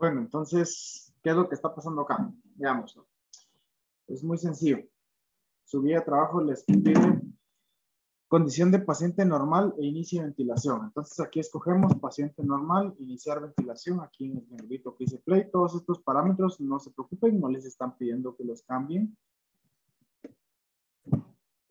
Bueno, entonces, ¿qué es lo que está pasando acá? Veámoslo. Es muy sencillo. Su guía de trabajo les pide condición de paciente normal e inicio de ventilación. Entonces aquí escogemos paciente normal, iniciar ventilación. Aquí en el negrito que dice play, todos estos parámetros no se preocupen, no les están pidiendo que los cambien.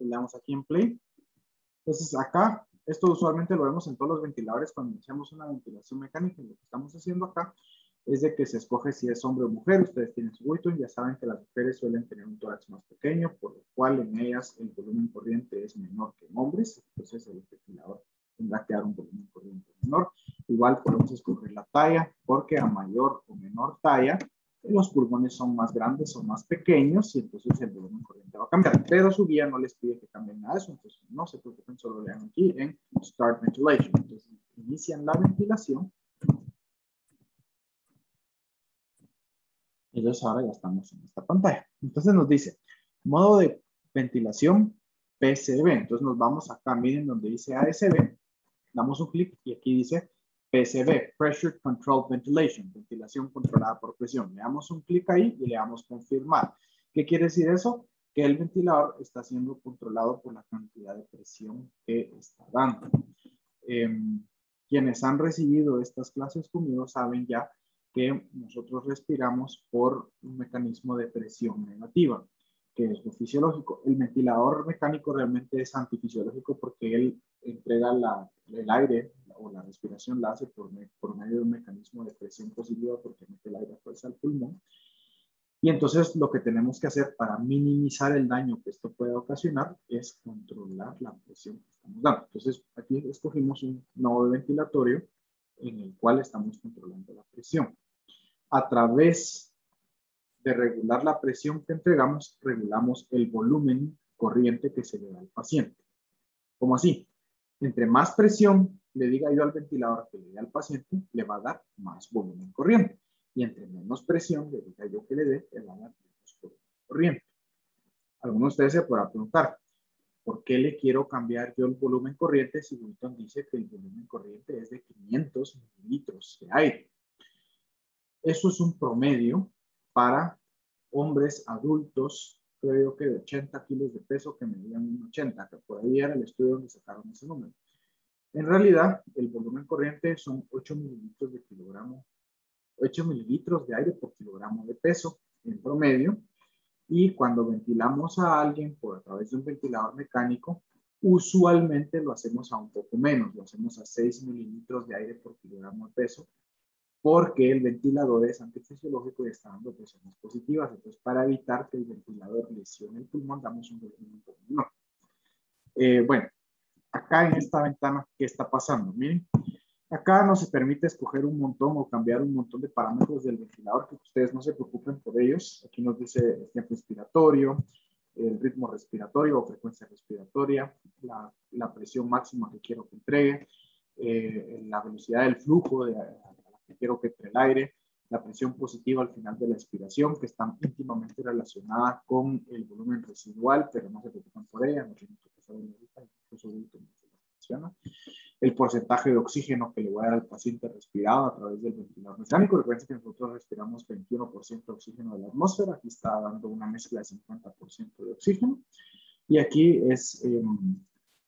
Le damos aquí en play. Entonces acá, esto usualmente lo vemos en todos los ventiladores cuando iniciamos una ventilación mecánica. Lo que estamos haciendo acá es de que se escoge si es hombre o mujer. Ustedes tienen su Wheaton, ya saben que las mujeres suelen tener un tórax más pequeño, por lo cual en ellas el volumen corriente es menor que en hombres. Entonces el ventilador tendrá que dar un volumen corriente menor. Igual podemos escoger la talla, porque a mayor o menor talla, los pulmones son más grandes o más pequeños y entonces el volumen corriente va a cambiar. Pero su guía no les pide que cambien nada de eso, entonces no se preocupen, solo lean aquí en Start Ventilation. Entonces inician la ventilación. Entonces ahora ya estamos en esta pantalla. Entonces nos dice, modo de ventilación PCV. Entonces nos vamos acá, miren donde dice ASV, damos un clic y aquí dice PCV, Pressure Controlled Ventilation, ventilación controlada por presión. Le damos un clic ahí y le damos confirmar. ¿Qué quiere decir eso? Que el ventilador está siendo controlado por la cantidad de presión que está dando. Quienes han recibido estas clases conmigo saben ya que nosotros respiramos por un mecanismo de presión negativa, que es lo fisiológico. El ventilador mecánico realmente es antifisiológico porque él entrega el aire o la respiración la hace por medio de un mecanismo de presión positiva porque mete el aire a fuerza al pulmón. Y entonces lo que tenemos que hacer para minimizar el daño que esto puede ocasionar es controlar la presión que estamos dando. Entonces aquí escogimos un nodo ventilatorio en el cual estamos controlando la presión. A través de regular la presión que entregamos, regulamos el volumen corriente que se le da al paciente. ¿Cómo así? Entre más presión le diga yo al ventilador que le dé al paciente, le va a dar más volumen corriente. Y entre menos presión le diga yo que le dé, le va a dar menos volumen corriente. Algunos de ustedes se podrán preguntar, ¿por qué le quiero cambiar yo el volumen corriente si Wheaton dice que el volumen corriente es de 500 mililitros de aire? Eso es un promedio para hombres adultos, creo que de 80 kilos de peso, que medían un 80, que por ahí era el estudio donde sacaron ese número. En realidad, el volumen corriente son 8 mililitros de kilogramo, 8 mililitros de aire por kilogramo de peso en promedio. Y cuando ventilamos a alguien por a través de un ventilador mecánico, usualmente lo hacemos a un poco menos, lo hacemos a 6 mililitros de aire por kilogramo de peso, porque el ventilador es antifisiológico y está dando presiones positivas. Entonces, para evitar que el ventilador lesione el pulmón, damos un volumen menor. Bueno, acá en esta ventana, ¿qué está pasando? Miren, acá no se permite escoger un montón o cambiar un montón de parámetros del ventilador, que ustedes no se preocupen por ellos. Aquí nos dice el tiempo inspiratorio, el ritmo respiratorio o frecuencia respiratoria, la presión máxima que quiero que entregue, la velocidad del flujo que quiero que entre el aire, la presión positiva al final de la expiración, que está íntimamente relacionada con el volumen residual, pero no se preocupen por ella, no tienen que saber ahorita, incluso funciona. El porcentaje de oxígeno que le voy a dar al paciente respirado a través del ventilador mecánico. Recuerden que nosotros respiramos 21% de oxígeno de la atmósfera. Aquí está dando una mezcla de 50% de oxígeno. Y aquí es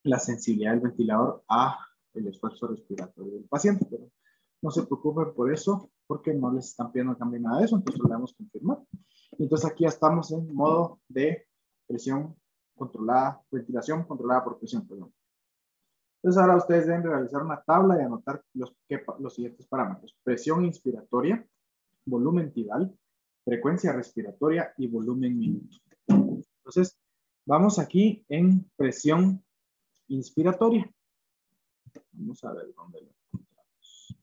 la sensibilidad del ventilador a el esfuerzo respiratorio del paciente. Pero no se preocupen por eso, porque no les están pidiendo que cambie nada de eso. Entonces le damos a confirmar. Y entonces aquí ya estamos en modo de presión controlada, ventilación controlada por presión, perdón. Entonces ahora ustedes deben realizar una tabla y anotar los siguientes parámetros. Presión inspiratoria, volumen tidal, frecuencia respiratoria y volumen minuto. Entonces, vamos aquí en presión inspiratoria. Vamos a ver dónde lo encontramos.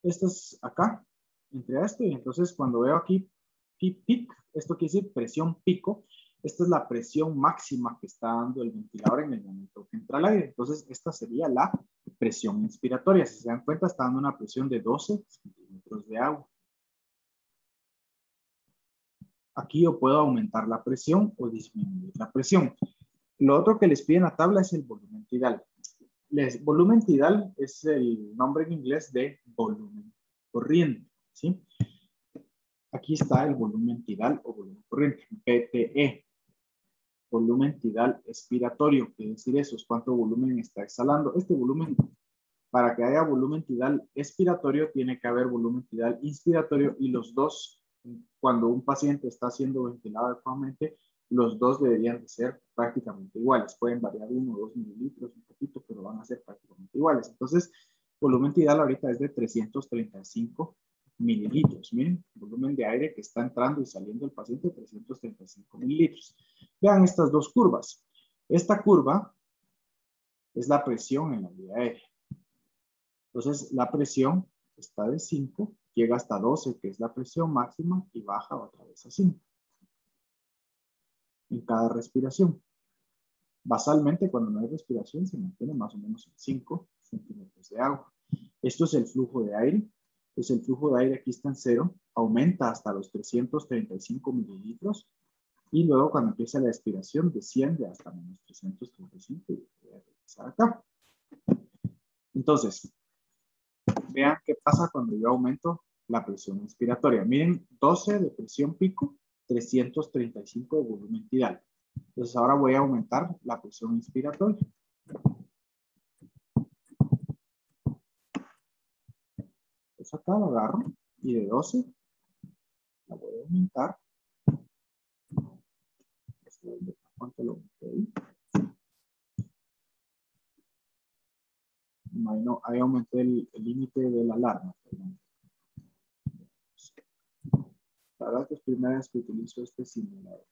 Esto es acá, entre esto, y entonces cuando veo aquí peak, esto quiere decir presión pico. Esta es la presión máxima que está dando el ventilador en el momento que entra el aire. Entonces, esta sería la presión inspiratoria. Si se dan cuenta, está dando una presión de 12 centímetros de agua. Aquí yo puedo aumentar la presión o disminuir la presión. Lo otro que les pide en la tabla es el volumen tidal. volumen tidal es el nombre en inglés de volumen corriente, ¿sí? Aquí está el volumen tidal o volumen corriente, BTE. Volumen tidal expiratorio, quiere decir eso, es cuánto volumen está exhalando. Este volumen, para que haya volumen tidal expiratorio, tiene que haber volumen tidal inspiratorio y los dos, cuando un paciente está siendo ventilado adecuadamente, los dos deberían de ser prácticamente iguales. Pueden variar 1 o 2 mililitros un poquito, pero van a ser prácticamente iguales. Entonces, volumen tidal ahorita es de 335 mililitros. Miren, volumen de aire que está entrando y saliendo del paciente, 335 mililitros. Vean estas dos curvas. Esta curva es la presión en la vía aérea. Entonces, la presión está de 5, llega hasta 12, que es la presión máxima, y baja otra vez a 5. En cada respiración. Basalmente, cuando no hay respiración, se mantiene más o menos en 5 centímetros de agua. Esto es el flujo de aire. Pues el flujo de aire aquí está en 0, aumenta hasta los 335 mililitros y luego cuando empieza la expiración desciende hasta menos 335 y voy a regresar acá. Entonces, vean qué pasa cuando yo aumento la presión inspiratoria. Miren, 12 de presión pico, 335 de volumen tidal. Entonces ahora voy a aumentar la presión inspiratoria. Pues acá lo agarro y de 12 la voy a aumentar. ¿Cuánto lo aumenté ahí? No, ahí aumenté el límite de la alarma. Perdón. La verdad que es primera vez que utilizo este simulador.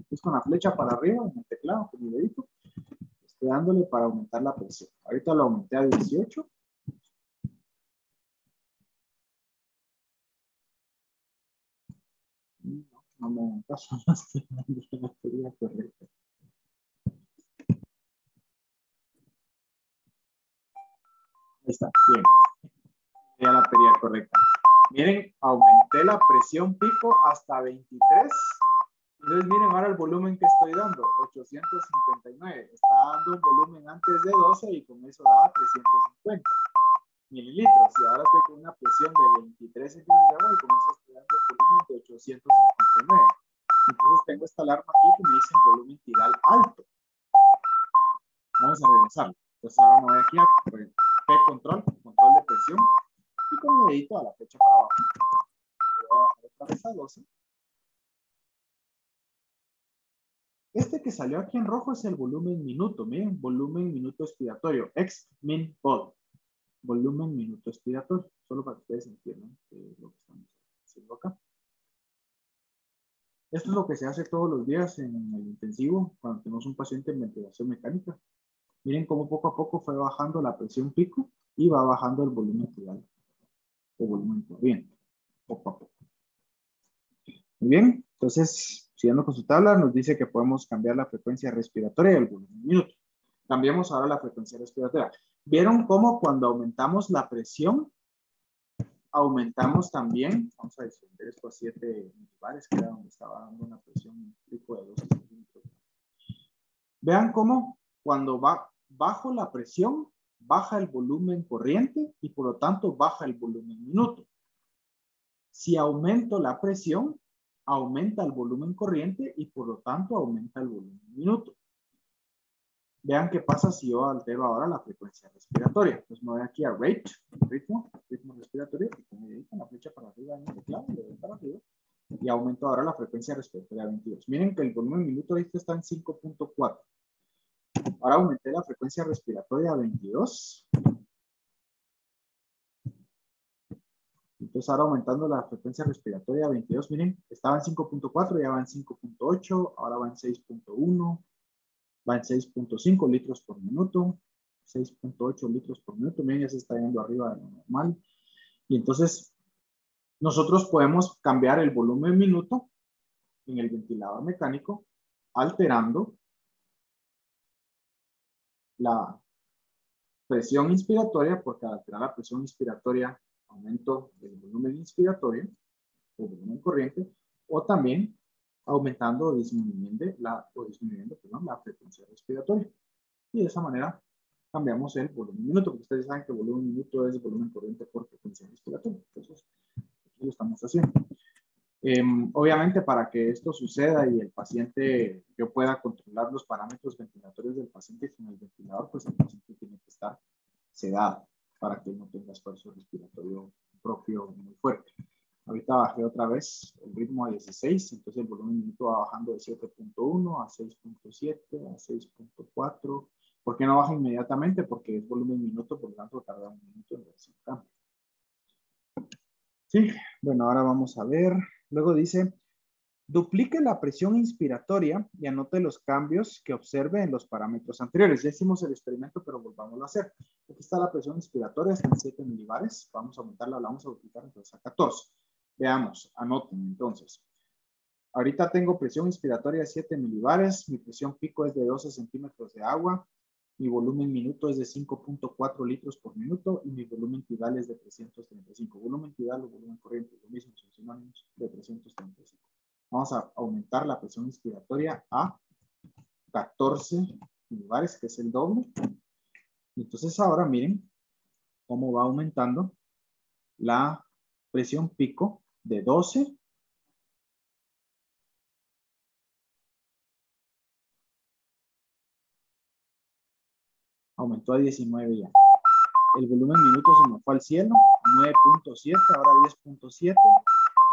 Es con la flecha para arriba en el teclado, con mi dedito. Estoy dándole para aumentar la presión. Ahorita lo aumenté a 18. No me dan caso, no estoy dando la teoría correcta. Ahí está, bien. Ya la teoría correcta. Miren, aumenté la presión pico hasta 23. Entonces miren ahora el volumen que estoy dando, 859. Está dando un volumen antes de 12 y con eso daba 350 mililitros. Y ahora estoy con una presión de 23 centímetros de agua y con eso estoy dando el volumen de 859. Entonces tengo esta alarma aquí que me dice volumen tidal alto. Vamos a regresarlo. Entonces ahora me voy aquí a P-control, control de presión, y con mi dedito a la flecha para abajo. Voy a bajar otra vez a 12. Este que salió aquí en rojo es el volumen minuto. Miren, volumen minuto expiratorio. Ex-min-vol. Volumen minuto expiratorio. Solo para que ustedes entiendan qué es lo que estamos haciendo acá. Esto es lo que se hace todos los días en el intensivo cuando tenemos un paciente en ventilación mecánica. Miren cómo poco a poco fue bajando la presión pico y va bajando el volumen tidal o volumen corriente. Poco a poco. Muy bien, entonces, siguiendo con su tabla, nos dice que podemos cambiar la frecuencia respiratoria y el volumen minuto. Cambiamos ahora la frecuencia respiratoria. ¿Vieron cómo cuando aumentamos la presión, aumentamos también, vamos a descender esto a 7 milibares, que era donde estaba dando una presión pico de 12 centímetros? Vean cómo cuando bajo la presión, baja el volumen corriente y por lo tanto baja el volumen minuto. Si aumento la presión, aumenta el volumen corriente y por lo tanto aumenta el volumen minuto. Vean qué pasa si yo altero ahora la frecuencia respiratoria. Entonces me voy aquí a rate, ritmo respiratorio, y con mi dedito la flecha para arriba en el teclado, le doy para arriba, y aumento ahora la frecuencia respiratoria a 22. Miren que el volumen minuto ahorita está en 5.4. Ahora aumenté la frecuencia respiratoria a 22. Entonces ahora aumentando la frecuencia respiratoria a 22, miren, estaba en 5.4, ya va en 5.8, ahora va en 6.1, va en 6.5 litros por minuto, 6.8 litros por minuto, miren, ya se está yendo arriba de lo normal. Y entonces nosotros podemos cambiar el volumen minuto en el ventilador mecánico alterando la presión inspiratoria, porque al alterar la presión inspiratoria aumento el volumen inspiratorio, o volumen corriente, o también aumentando o disminuyendo la frecuencia respiratoria. Y de esa manera cambiamos el volumen minuto, porque ustedes saben que el volumen minuto es volumen corriente por frecuencia respiratoria. Entonces, aquí lo estamos haciendo. Obviamente, para que esto suceda y el paciente, yo pueda controlar los parámetros ventilatorios del paciente con el ventilador, pues el paciente tiene que estar sedado para que no tenga esfuerzo respiratorio propio muy fuerte. Ahorita bajé otra vez el ritmo a 16, entonces el volumen minuto va bajando de 7.1 a 6.7 a 6.4. ¿Por qué no baja inmediatamente? Porque es volumen minuto, por lo tanto tarda un minuto en darse un cambio. Sí, bueno, ahora vamos a ver. Luego dice, duplique la presión inspiratoria y anote los cambios que observe en los parámetros anteriores. Ya hicimos el experimento, pero volvámoslo a hacer. Aquí está la presión inspiratoria, está en 7 milibares. Vamos a aumentarla, la vamos a duplicar entonces a 14. Veamos, anoten entonces. Ahorita tengo presión inspiratoria de 7 milibares, mi presión pico es de 12 centímetros de agua, mi volumen minuto es de 5.4 litros por minuto y mi volumen tidal es de 335. Volumen tidal o volumen corriente, lo mismo, son sinónimos de 335. Vamos a aumentar la presión inspiratoria a 14 milibares, que es el doble. Entonces ahora miren cómo va aumentando la presión pico de 12 aumentó a 19 ya. El volumen minuto se me fue al cielo, 9.7, ahora 10.7.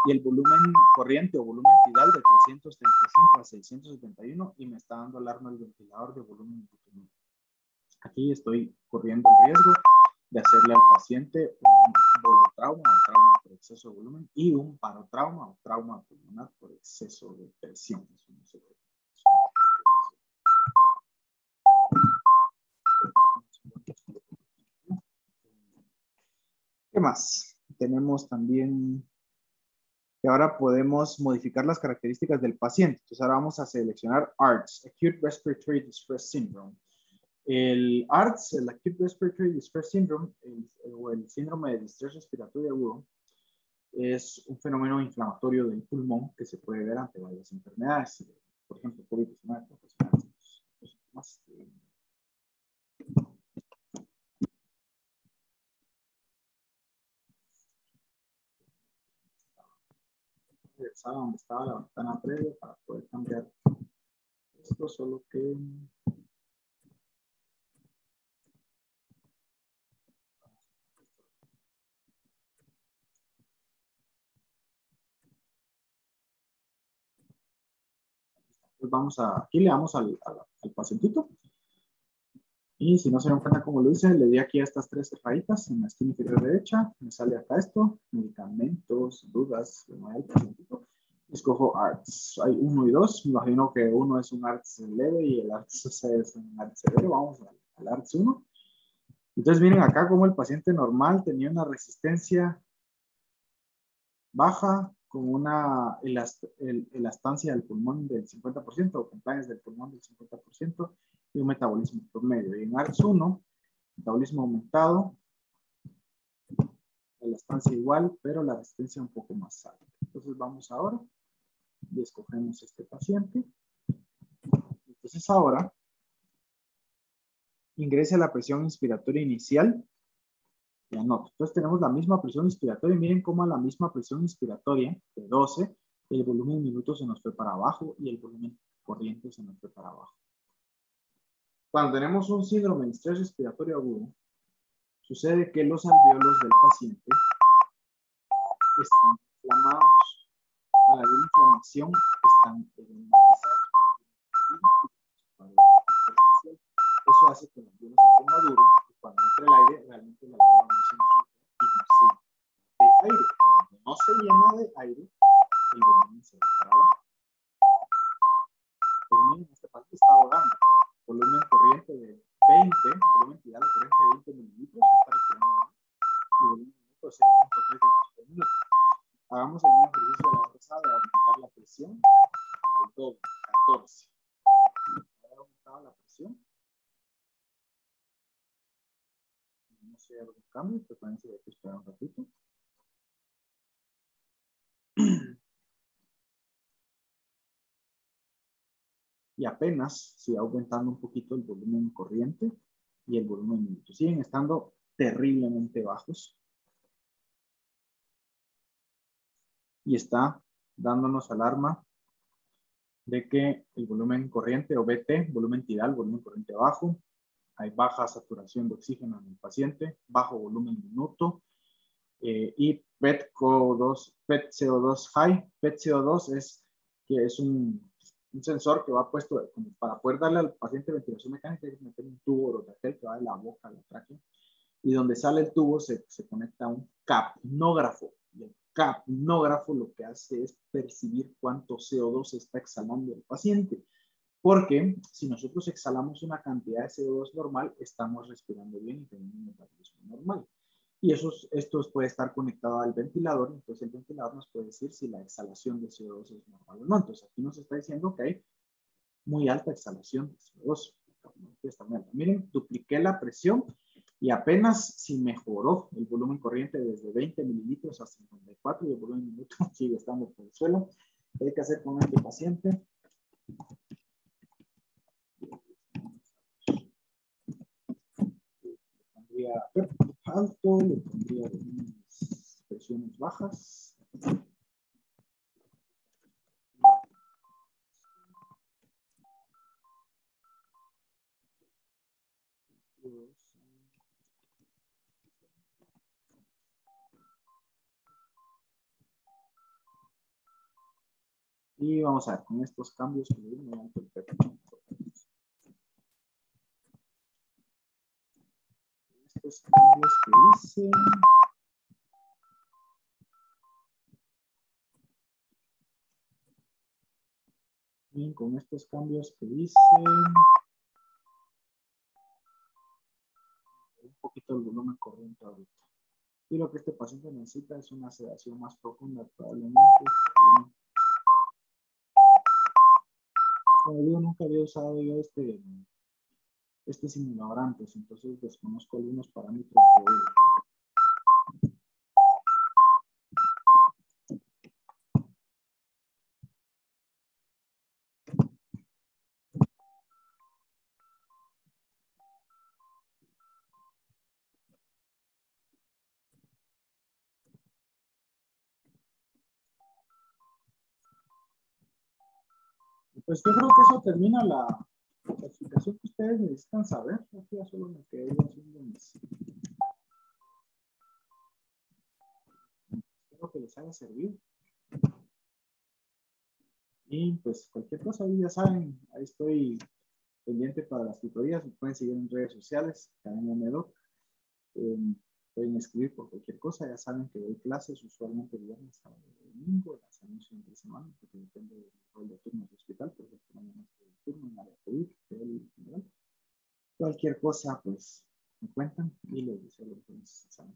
Y el volumen corriente o volumen tidal de 335 a 671 y me está dando alarma el ventilador de volumen minuto. Aquí estoy corriendo el riesgo de hacerle al paciente un volutrauma o trauma por exceso de volumen y un parotrauma o trauma pulmonar por exceso de presión. ¿Qué más? Tenemos también que ahora podemos modificar las características del paciente. Entonces ahora vamos a seleccionar ARDS, Acute Respiratory Distress Syndrome. El ARDS, el Acute Respiratory Distress Syndrome, o el síndrome de distrés respiratorio agudo, es un fenómeno inflamatorio del pulmón que se puede ver ante varias enfermedades, por ejemplo, COVID-19, regresaba donde estaba la ventana previa para poder cambiar esto, solo que pues vamos a, aquí le damos al pacientito. Y si no se dan cuenta cómo lo hice, le di aquí a estas tres rayitas en la esquina inferior derecha. Me sale acá esto, medicamentos, dudas, el pacientito. Escojo ARDS. Hay 1 y 2. Me imagino que uno es un ARDS leve y el ARDS es un ARDS severo. Vamos al ARDS 1. Entonces miren acá cómo el paciente normal tenía una resistencia baja con una elastancia del pulmón del 50% o compliance del pulmón del 50% y un metabolismo promedio. Y en ARDS 1, metabolismo aumentado, la elastancia igual, pero la resistencia un poco más alta. Entonces vamos ahora y escogemos este paciente. Entonces ahora ingrese la presión inspiratoria inicial y anoto. Entonces tenemos la misma presión inspiratoria. Miren cómo a la misma presión inspiratoria de 12, el volumen minuto se nos fue para abajo y el volumen corriente se nos fue para abajo. Cuando tenemos un síndrome de estrés respiratorio agudo, sucede que los alvéolos del paciente están inflamados. A la inflamación están edematizados. Eso hace que el alvéolo se ponga duro y cuando entra el aire, realmente el alvéolo no se infla y no se llena de aire. Cuando no se llena de aire, el volumen se va para abajo. Pues miren, este paciente está ahogando. Volumen corriente de 20, volumen tidal de corriente de 20 mililitros, está respirando mal. Y volumen minuto de 0.3 litros por minuto. Hagamos el mismo ejercicio de la vez pasada de aumentar la presión al doble, 14. Ahora he aumentado la presión. No sé, algún cambio, pero parece que hay que esperar un ratito. y apenas se va aumentando un poquito el volumen corriente y el volumen minuto. Siguen estando terriblemente bajos y está dándonos alarma de que el volumen corriente o BT, volumen tidal, volumen corriente bajo, hay baja saturación de oxígeno en el paciente, bajo volumen minuto y PET-CO2 high. PET-CO2 es un sensor que va puesto como para poder darle al paciente ventilación mecánica, hay que meter un tubo orotraqueal que va de la boca a la tráquea, y donde sale el tubo se conecta a un capnógrafo. Y el capnógrafo lo que hace es percibir cuánto CO2 está exhalando el paciente. Porque si nosotros exhalamos una cantidad de CO2 normal, estamos respirando bien y tenemos un metabolismo normal. Y esto puede estar conectado al ventilador, entonces el ventilador nos puede decir si la exhalación de CO2 es normal o no. Entonces aquí nos está diciendo que hay muy alta exhalación de CO2. Está muy alta. Miren, dupliqué la presión y apenas si mejoró el volumen corriente desde 20 mililitros a 54 y el volumen minuto sigue estando por el suelo. ¿Qué hay que hacer con este paciente? Le pondría alto, le pondría unas presiones bajas. Y vamos a ver, con estos cambios que le dimos, estos cambios que hice. Bien, con estos cambios que hice, un poquito el volumen corriente ahorita. Y lo que este paciente necesita es una sedación más profunda, probablemente. Como digo, nunca había usado yo este simulador antes, entonces desconozco algunos parámetros de él. Pues yo creo que eso termina la explicación que ustedes necesitan saber. Aquí ya solo me quedé haciendo mis... Espero que les haya servido. Y pues cualquier cosa ahí ya saben, ahí estoy pendiente para las tutorías. Me pueden seguir en redes sociales, Academia Medoc. Pueden escribir por cualquier cosa. Ya saben que doy clases usualmente viernes, sábado y domingo. Las anuncio entre semana porque depende del rol de turnos de hospital. Por ejemplo, mañana estoy de turno en área COVID, general. Cualquier cosa, pues me cuentan y les deseo lo que necesitan.